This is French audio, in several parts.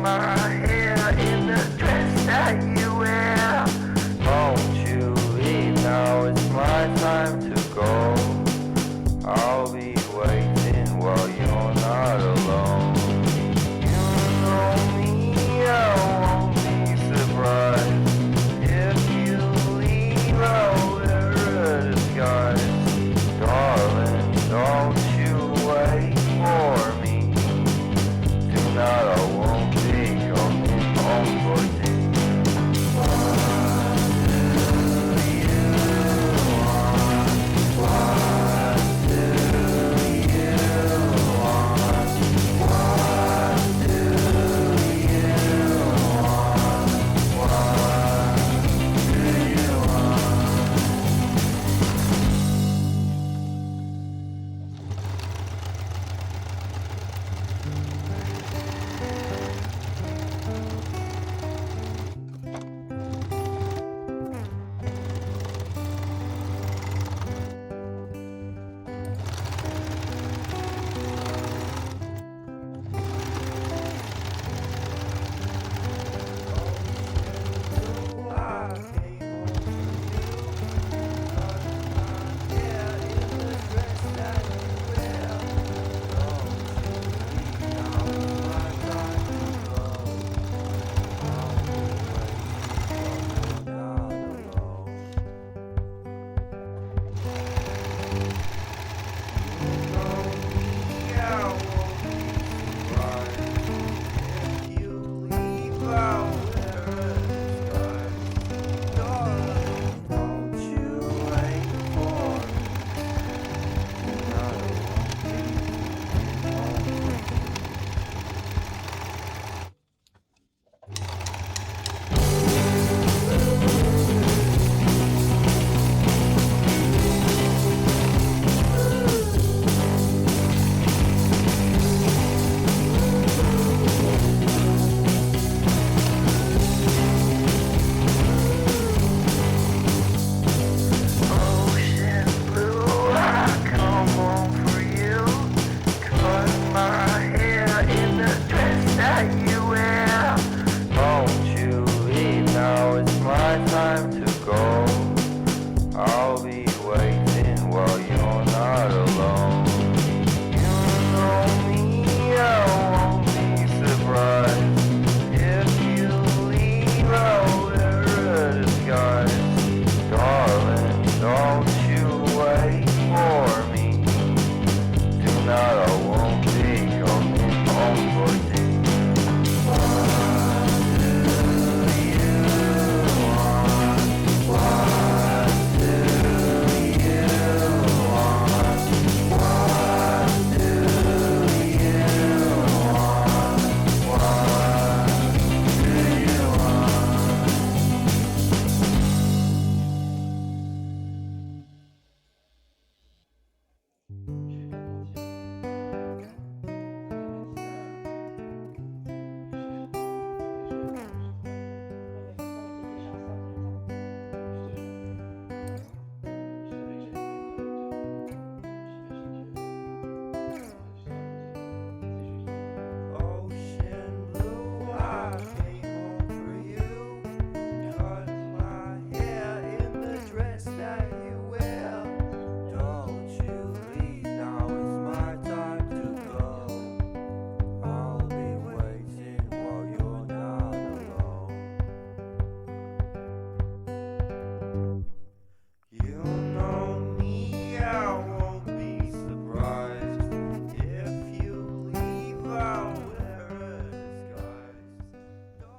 my hair in the dress that you wear. Won't you leave now? It's my time to go. I'll be waiting while you're not alone. You know me, I won't be surprised if you leave. I'll wear a disguise. Darling, don't you wait for me. Tonight I won't be coming home for dinner.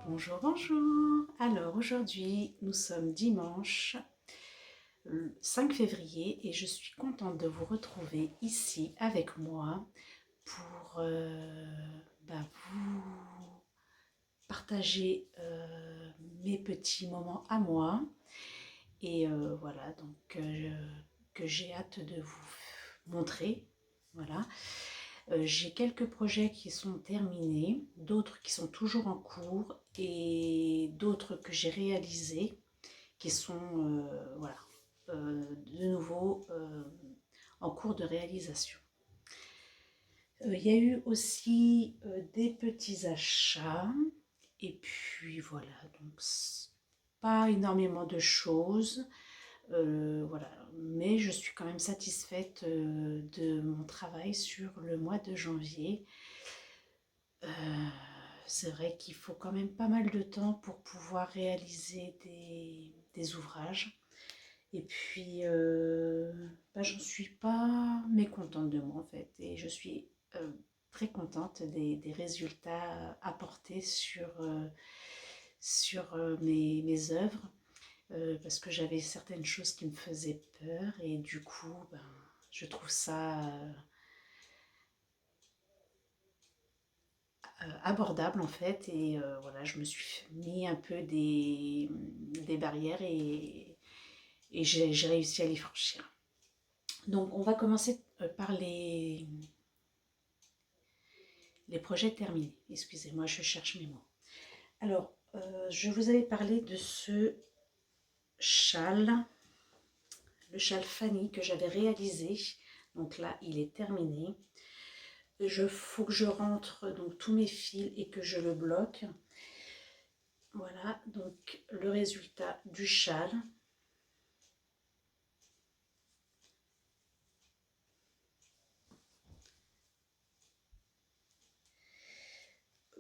Bonjour, bonjour. Alors aujourd'hui, nous sommes dimanche 5 février et je suis contente de vous retrouver ici avec moi pour vous partager mes petits moments à moi et voilà, donc que j'ai hâte de vous montrer. Voilà. J'ai quelques projets qui sont terminés, d'autres qui sont toujours en cours et d'autres que j'ai réalisés qui sont voilà, de nouveau en cours de réalisation. Il y a eu aussi des petits achats. Et puis voilà, donc pas énormément de choses. Voilà, mais je suis quand même satisfaite de mon travail sur le mois de janvier. Euh, c'est vrai qu'il faut quand même pas mal de temps pour pouvoir réaliser des ouvrages. Et puis, j'en suis pas mécontente de moi en fait. Et je suis très contente des résultats apportés sur mes œuvres. Parce que j'avais certaines choses qui me faisaient peur. Et du coup, je trouve ça abordable en fait. Et voilà, je me suis mis un peu des barrières et j'ai réussi à les franchir. Donc on va commencer par les projets terminés. Excusez-moi, je cherche mes mots. Alors, je vous avais parlé de ce châle, le châle Fanny que j'avais réalisé. Donc là, il est terminé. Il faut que je rentre donc tous mes fils et que je le bloque. Voilà, donc le résultat du châle.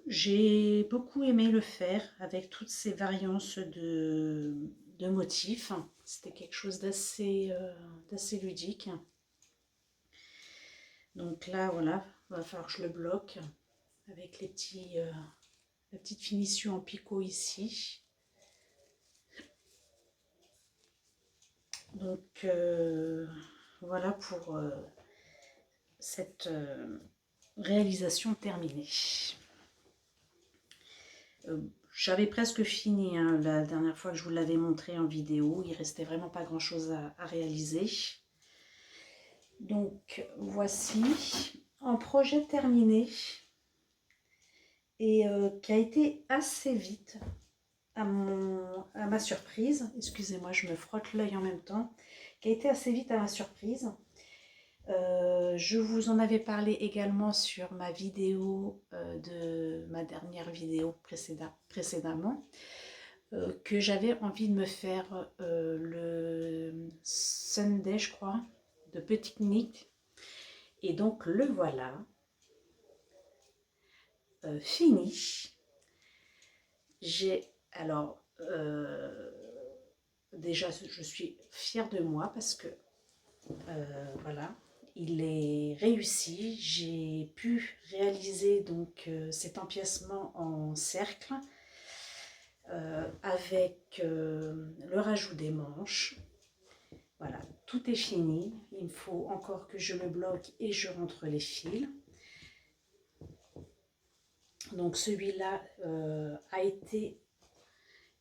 J'ai beaucoup aimé le faire avec toutes ces variances de motifs. C'était quelque chose d'assez ludique. Donc là, voilà, il va falloir que je le bloque avec la petite finition en picot ici. Donc voilà pour cette réalisation terminée. J'avais presque fini hein, la dernière fois que je vous l'avais montré en vidéo. Il restait vraiment pas grand chose à réaliser. Donc voici un projet terminé et qui a été assez vite à ma surprise. Excusez-moi, je me frotte l'œil en même temps. Qui a été assez vite à ma surprise. Je vous en avais parlé également sur ma vidéo de ma dernière vidéo précédemment. Que j'avais envie de me faire le Sunday, je crois, de pique-nique. Et donc le voilà, fini. Alors, déjà, je suis fière de moi parce que, voilà, il est réussi. J'ai pu réaliser donc cet empiècement en cercle avec le rajout des manches. Voilà, tout est fini. Il me faut encore que je le bloque et je rentre les fils. Donc celui-là a été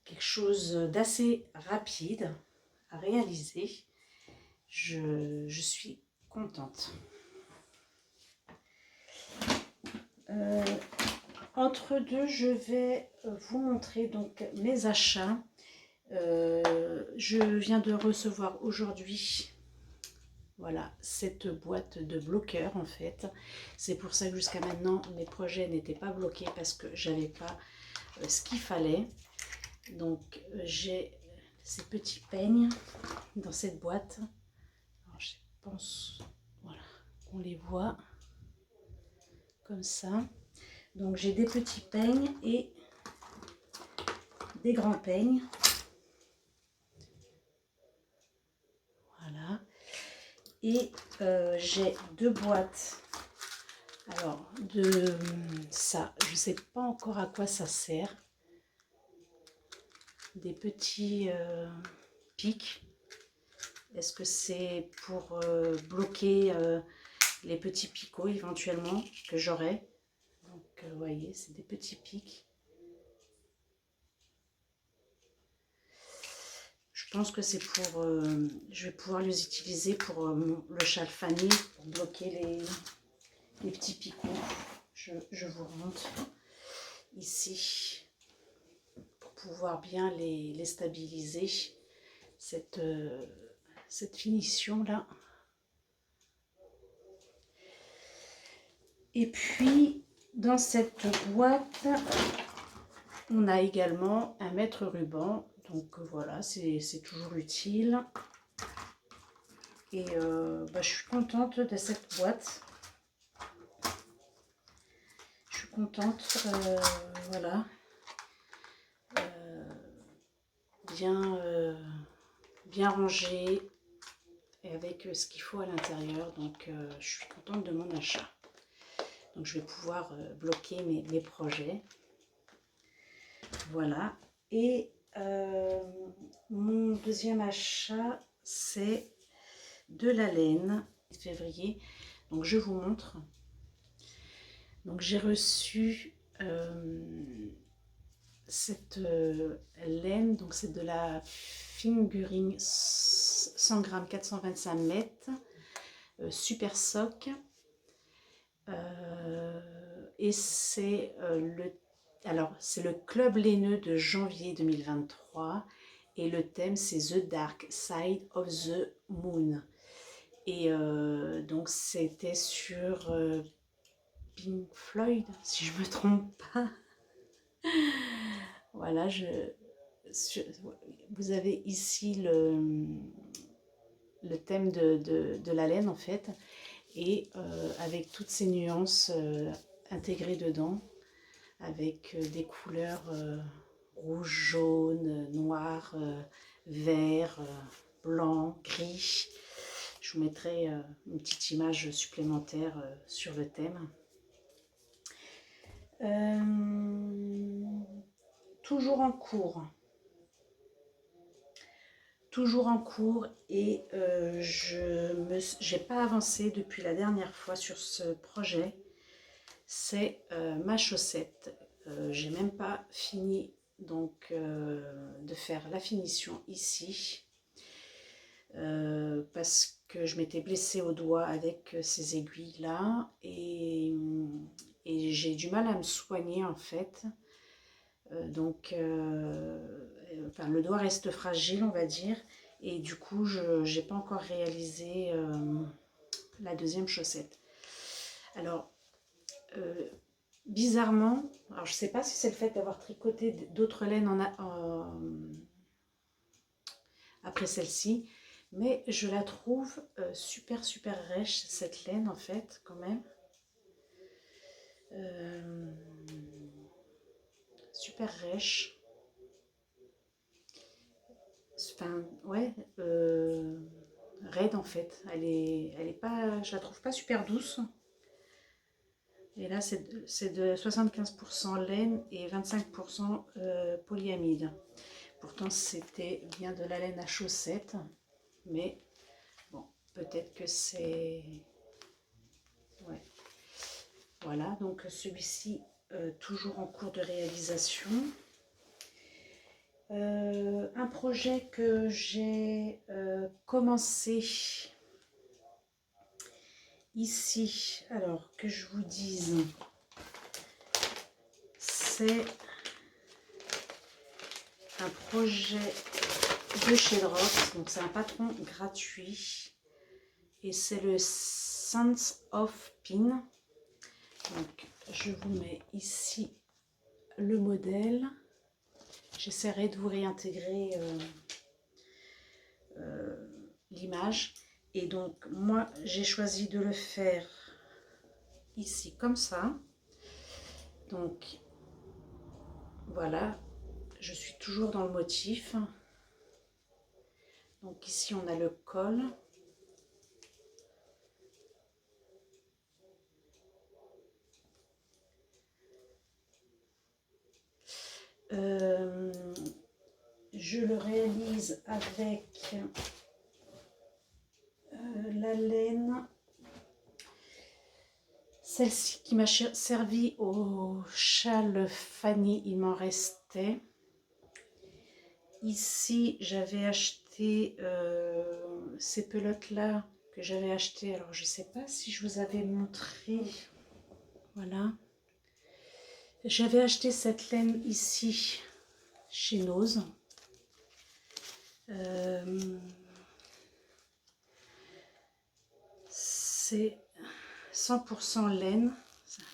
quelque chose d'assez rapide à réaliser. Je suis contente. Entre deux, je vais vous montrer donc mes achats. Je viens de recevoir aujourd'hui voilà, cette boîte de bloqueurs en fait. C'est pour ça que jusqu'à maintenant, mes projets n'étaient pas bloqués parce que j'avais pas ce qu'il fallait. Donc, j'ai ces petits peignes dans cette boîte. Alors, je pense voilà, qu'on les voit comme ça. Donc, j'ai des petits peignes et des grands peignes. Voilà. Et j'ai deux boîtes. Alors, de ça, je ne sais pas encore à quoi ça sert. Des petits pics. Est-ce que c'est pour bloquer les petits picots éventuellement que j'aurai? Donc, vous voyez, c'est des petits pics. Je pense que c'est pour... je vais pouvoir les utiliser pour le châle Fanny, pour bloquer les petits picots. Je vous montre ici pour pouvoir bien les stabiliser. Cette finition là. Et puis, dans cette boîte, on a également un mètre ruban. Donc voilà, c'est toujours utile. Et je suis contente de cette boîte. Je suis contente, voilà. Bien rangée et avec ce qu'il faut à l'intérieur. Donc je suis contente de mon achat. Donc je vais pouvoir bloquer mes projets. Voilà. Et mon deuxième achat, c'est de la laine, février. Donc je vous montre. Donc j'ai reçu cette laine, donc c'est de la fingering 100 grammes 425 mètres, super soc. Et c'est c'est le club laineux de janvier 2023 et le thème c'est The Dark Side of the Moon. Et donc c'était sur Pink Floyd, si je me trompe pas. Voilà, vous avez ici le thème de la laine en fait, et avec toutes ces nuances intégrées dedans, avec des couleurs rouge, jaune, noir, vert, blanc, gris. Je vous mettrai une petite image supplémentaire sur le thème. Toujours en cours. Toujours en cours et je n'ai pas avancé depuis la dernière fois sur ce projet. C'est ma chaussette. J'ai même pas fini donc de faire la finition ici parce que je m'étais blessée au doigt avec ces aiguilles là et j'ai du mal à me soigner en fait. Enfin, le doigt reste fragile, on va dire, et du coup, je n'ai pas encore réalisé la deuxième chaussette. Alors, bizarrement, alors je ne sais pas si c'est le fait d'avoir tricoté d'autres laines après celle-ci, mais je la trouve super rêche, cette laine, en fait, quand même. Super rêche. Enfin, ouais, raide en fait. Elle est pas, je la trouve pas super douce. Et là, c'est de 75% laine et 25% polyamide. Pourtant, c'était bien de la laine à chaussettes, mais bon, peut-être que c'est... Ouais. Voilà, donc celui-ci, toujours en cours de réalisation. Un projet que j'ai commencé ici, alors que je vous dise, c'est un projet de chez Drops, donc c'est un patron gratuit et c'est le Sense of Pin. Donc je vous mets ici le modèle. J'essaierai de vous réintégrer l'image. Et donc moi j'ai choisi de le faire ici comme ça. Donc voilà, je suis toujours dans le motif. Donc ici on a le col. Je le réalise avec la laine, celle-ci qui m'a servi au châle Fanny, il m'en restait. Ici j'avais acheté ces pelotes là que j'avais acheté, alors je sais pas si je vous avais montré, voilà. J'avais acheté cette laine ici chez Nose. C'est 100% laine,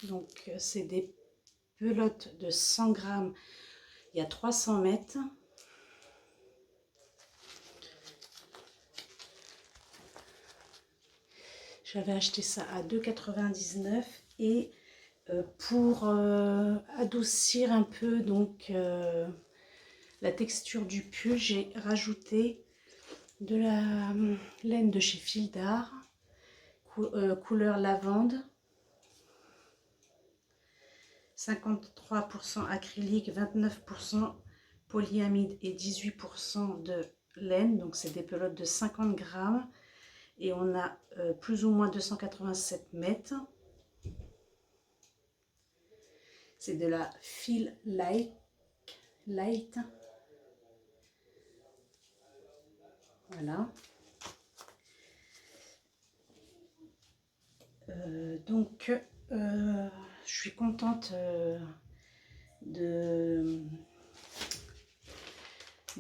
Donc c'est des pelotes de 100 grammes, il y a 300 mètres. J'avais acheté ça à 2,99 et pour adoucir un peu donc la texture du pull, j'ai rajouté de la laine de chez Fil d'Art, couleur lavande, 53% acrylique, 29% polyamide et 18% de laine. Donc c'est des pelotes de 50 grammes et on a plus ou moins 287 mètres. C'est de la Fil Light. Voilà. Donc, je suis contente de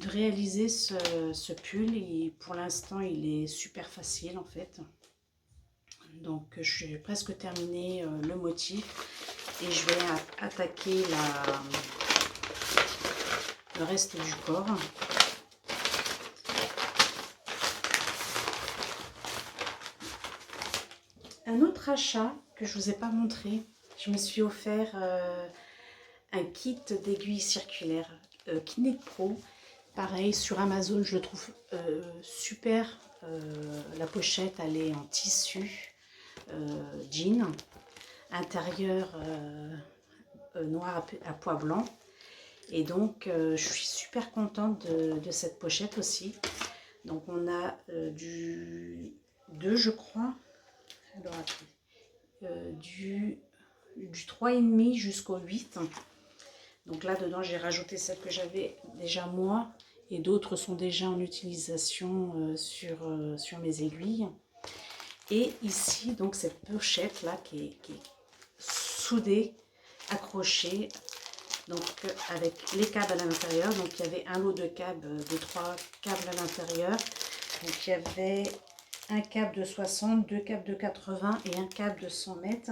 réaliser ce pull. Et pour l'instant, il est super facile en fait. Donc, je suis presque terminé le motif et je vais attaquer le reste du corps. Un autre achat que je ne vous ai pas montré, je me suis offert un kit d'aiguilles circulaires Knit Pro. Pareil, sur Amazon, je le trouve super. La pochette, elle est en tissu jean. Intérieur noir à pois blanc. Et donc, je suis super contente de cette pochette aussi. Donc, on a du 2, je crois. Alors, du 3,5 jusqu'au 8. Donc là dedans j'ai rajouté celle que j'avais déjà moi et d'autres sont déjà en utilisation sur mes aiguilles. Et ici donc cette pochette là qui est soudée, accrochée, donc avec les câbles à l'intérieur. Donc il y avait un lot de câbles, de 3 câbles à l'intérieur. Donc il y avait un câble de 60, 2 câbles de 80 et un câble de 100 mètres.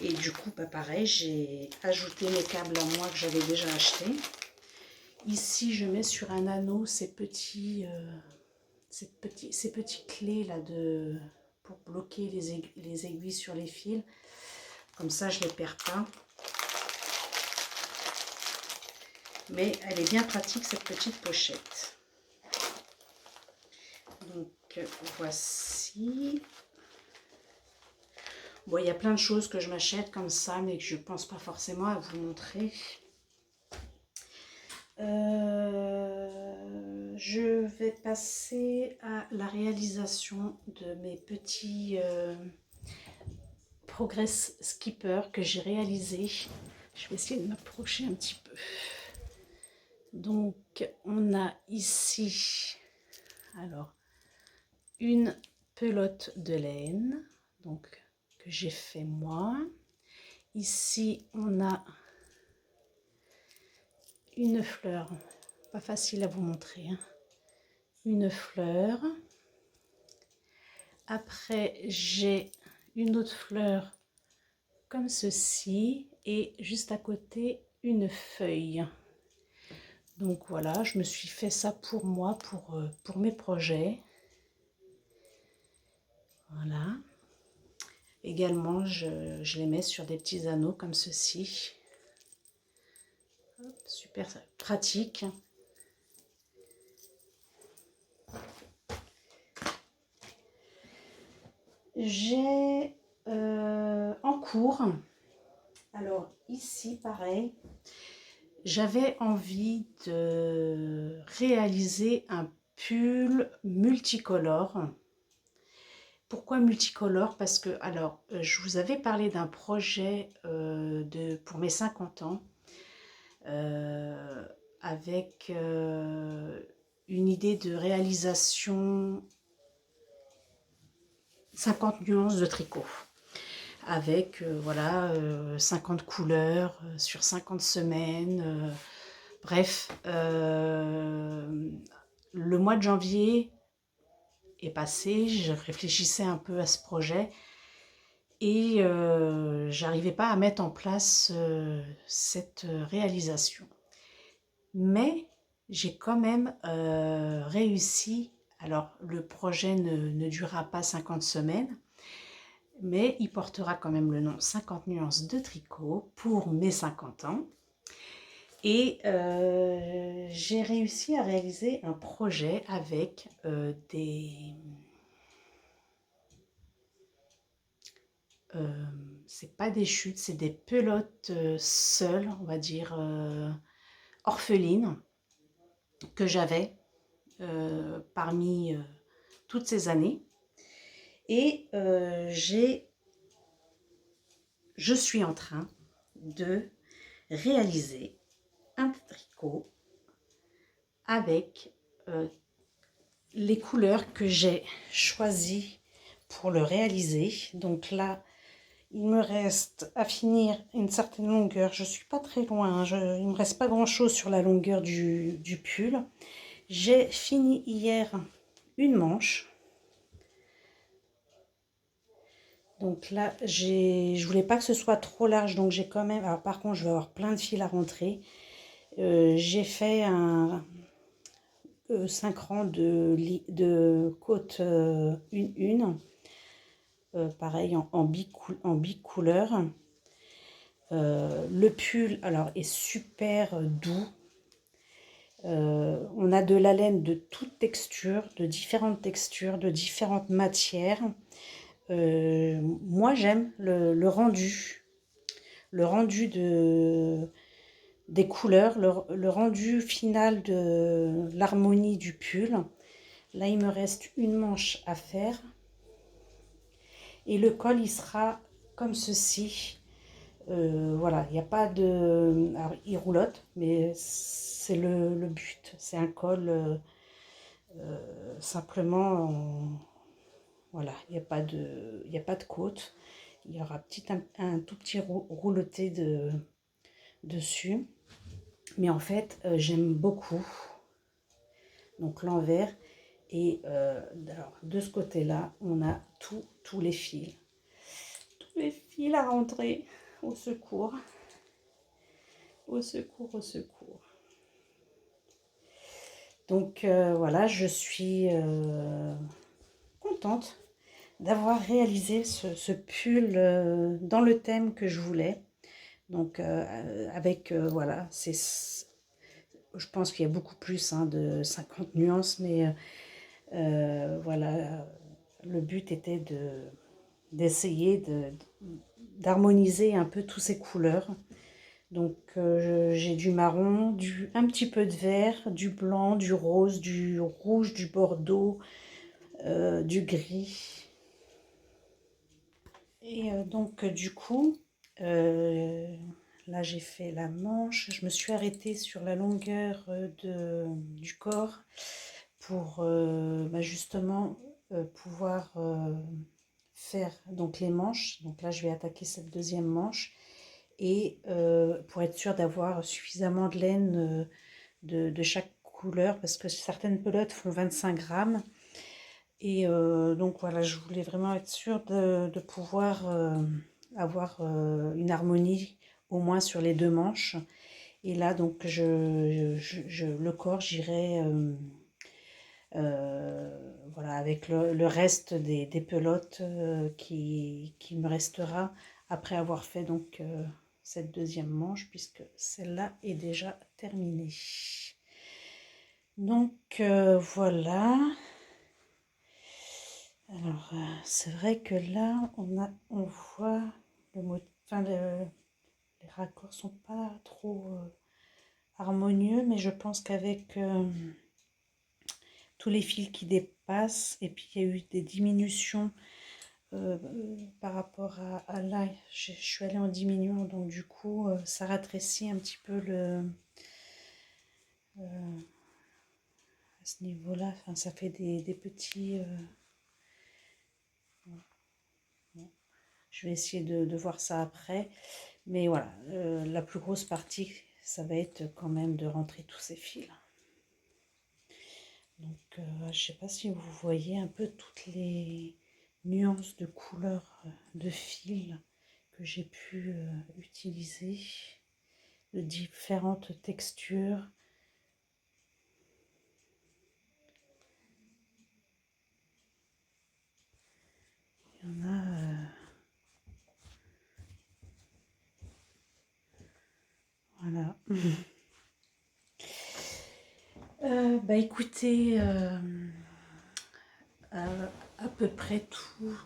Et du coup, bah pareil, j'ai ajouté mes câbles à moi que j'avais déjà achetés. Ici, je mets sur un anneau ces petits clés là pour bloquer les aiguilles sur les fils. Comme ça, je ne les perds pas. Mais elle est bien pratique cette petite pochette. Donc voici. Bon, il y a plein de choses que je m'achète comme ça, mais que je ne pense pas forcément à vous montrer. Je vais passer à la réalisation de mes petits Progress Skipper que j'ai réalisé. Je vais essayer de m'approcher un petit peu. Donc, on a ici, alors, une pelote de laine, donc que j'ai fait moi. Ici, on a une fleur, pas facile à vous montrer, hein. Une fleur. Après, j'ai une autre fleur comme ceci et juste à côté, une feuille. Donc voilà, je me suis fait ça pour moi, pour mes projets. Voilà. Également, je les mets sur des petits anneaux comme ceci. Hop, super pratique. J'ai en cours, alors ici pareil, j'avais envie de réaliser un pull multicolore. Pourquoi multicolore? Parce que, alors, je vous avais parlé d'un projet pour mes 50 ans, avec une idée de réalisation 50 nuances de tricot. Avec, voilà, 50 couleurs sur 50 semaines. Bref, le mois de janvier est passé, je réfléchissais un peu à ce projet et j'arrivais pas à mettre en place cette réalisation. Mais j'ai quand même réussi. Alors, le projet ne durera pas 50 semaines, mais il portera quand même le nom 50 nuances de tricot pour mes 50 ans. Et j'ai réussi à réaliser un projet avec c'est pas des chutes, c'est des pelotes seules, on va dire orphelines, que j'avais parmi toutes ces années. Et je suis en train de réaliser un tricot avec les couleurs que j'ai choisies pour le réaliser. Donc là, il me reste à finir une certaine longueur. Je suis pas très loin, hein. Il me reste pas grand chose sur la longueur du pull. J'ai fini hier une manche. Donc là, je voulais pas que ce soit trop large, donc j'ai quand même... Alors par contre, je vais avoir plein de fils à rentrer. J'ai fait un 5 rangs de côte une. Pareil en bicouleur. Le pull alors est super doux. On a de la laine de toutes textures, de différentes matières. Moi j'aime le rendu des couleurs, le rendu final de l'harmonie du pull. Là il me reste une manche à faire et le col il sera comme ceci. Voilà, il n'y a pas de... Alors, il roulotte, mais c'est le but. C'est un col simplement... Voilà, il n'y a pas de côte. Il y aura un tout petit rouleté dessus. Mais en fait, j'aime beaucoup. Donc l'envers. Et alors, de ce côté-là, on a tous les fils. Tous les fils à rentrer. Au secours. Au secours, au secours. Donc voilà, je suis contente d'avoir réalisé ce pull dans le thème que je voulais. Donc avec, voilà, je pense qu'il y a beaucoup plus hein, de 50 nuances, mais voilà, le but était d'essayer d'harmoniser un peu toutes ces couleurs. Donc j'ai du marron, un petit peu de vert, du blanc, du rose, du rouge, du bordeaux, du gris. Et donc du coup, là j'ai fait la manche. Je me suis arrêtée sur la longueur du corps pour justement pouvoir faire donc les manches. Donc là je vais attaquer cette deuxième manche. Et pour être sûr d'avoir suffisamment de laine de chaque couleur, parce que certaines pelotes font 25 grammes. Et donc voilà, je voulais vraiment être sûre de pouvoir avoir une harmonie au moins sur les deux manches. Et là, donc, le corps, j'irai voilà, avec le reste des pelotes qui me restera après avoir fait donc cette deuxième manche, puisque celle-là est déjà terminée. Donc voilà. Alors c'est vrai que là on voit le mot, enfin les raccords sont pas trop harmonieux, mais je pense qu'avec tous les fils qui dépassent, et puis il y a eu des diminutions par rapport à là, je suis allée en diminuant, donc du coup ça rétrécit un petit peu à ce niveau-là, enfin, ça fait des petits... bon, je vais essayer de voir ça après, mais voilà, la plus grosse partie, ça va être quand même de rentrer tous ces fils. Donc je ne sais pas si vous voyez un peu toutes les nuances de couleurs de fil que j'ai pu utiliser, de différentes textures. Il y en a... voilà. Bah écoutez, à peu près tout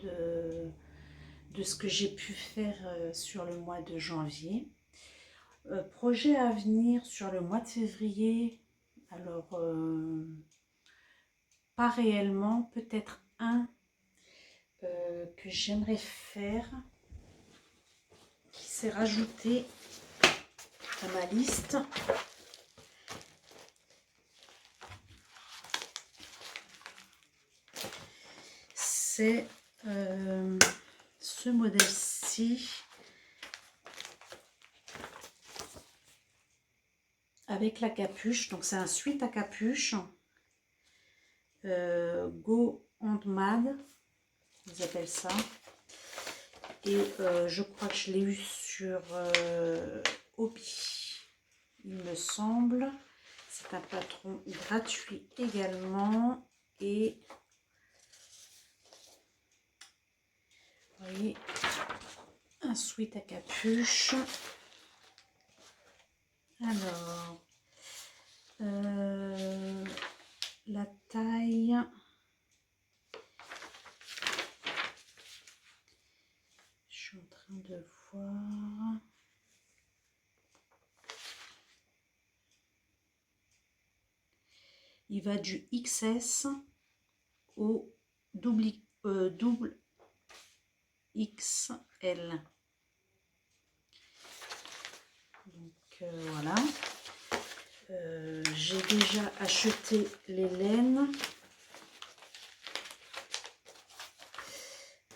de ce que j'ai pu faire sur le mois de janvier. Projet à venir sur le mois de février, alors pas réellement, peut-être un que j'aimerais faire, qui s'est rajouté à ma liste. C'est ce modèle-ci avec la capuche. Donc c'est un sweat à capuche Go on Mad, ils appellent ça. Et je crois que je l'ai eu sur Obi, il me semble. C'est un patron gratuit également. Et vous voyez, un sweat à capuche. Alors, la taille, je suis en train de voir. Il va du XS au double XL. Donc voilà. J'ai déjà acheté les laines.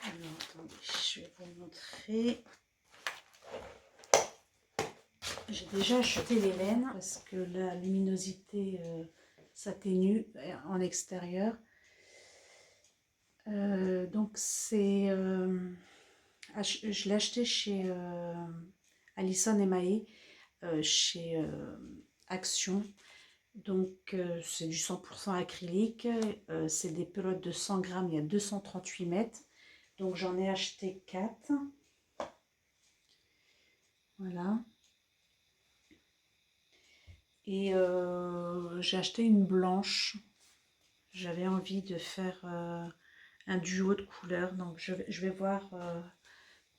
Alors attendez, je vais vous montrer. J'ai déjà acheté les laines parce que la luminosité s'atténue en extérieur. Donc c'est... je l'ai acheté chez Alison et Maë, chez Action. Donc c'est du 100% acrylique. C'est des pelotes de 100 grammes, il y a 238 mètres. Donc j'en ai acheté 4. Voilà. Et j'ai acheté une blanche. J'avais envie de faire un duo de couleurs. Donc je vais voir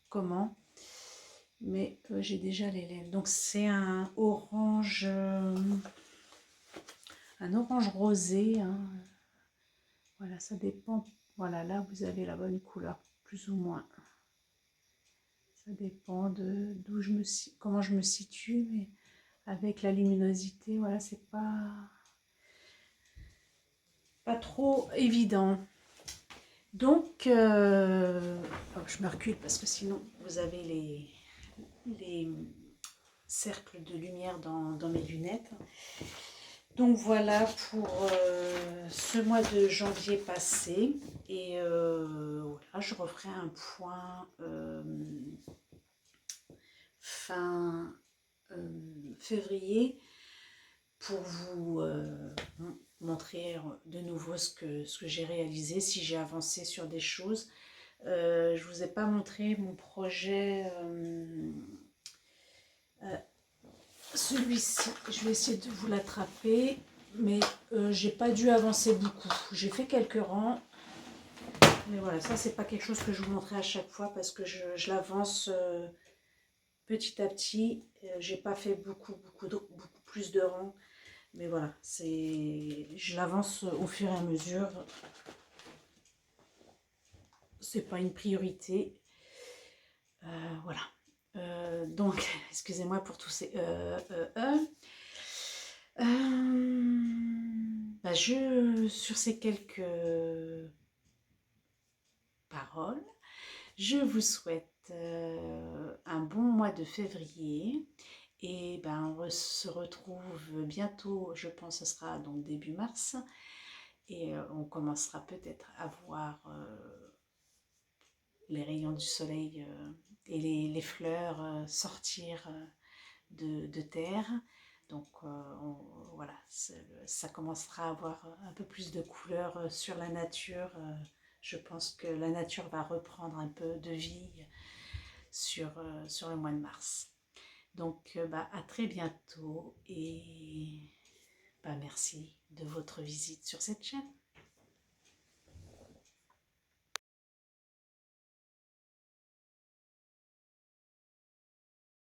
comment. Mais j'ai déjà les laines. Donc c'est un orange rosé. Hein. Voilà, ça dépend. Voilà, là vous avez la bonne couleur, plus ou moins. Ça dépend de d'où comment je me situe, mais avec la luminosité, voilà, c'est pas trop évident. Donc, je me recule parce que sinon vous avez les cercles de lumière dans mes lunettes. Donc voilà pour ce mois de janvier passé. Et voilà, je referai un point fin février pour vous montrer de nouveau ce que j'ai réalisé, si j'ai avancé sur des choses. Je ne vous ai pas montré mon projet, celui-ci, je vais essayer de vous l'attraper, mais j'ai pas dû avancer beaucoup. J'ai fait quelques rangs, mais voilà, ça c'est pas quelque chose que je vous montrerai à chaque fois parce que je l'avance petit à petit. J'ai pas fait beaucoup plus de rangs. Mais voilà, je l'avance au fur et à mesure. C'est pas une priorité. Voilà. Donc, excusez-moi pour tous ces bah, sur ces quelques paroles, je vous souhaite un bon mois de février. Et ben, on se retrouve bientôt, je pense que ce sera donc début mars. Et on commencera peut-être à voir les rayons du soleil et les fleurs sortir de terre. Donc voilà, ça commencera à avoir un peu plus de couleurs sur la nature. Je pense que la nature va reprendre un peu de vie sur le mois de mars. Donc à très bientôt et merci de votre visite sur cette chaîne.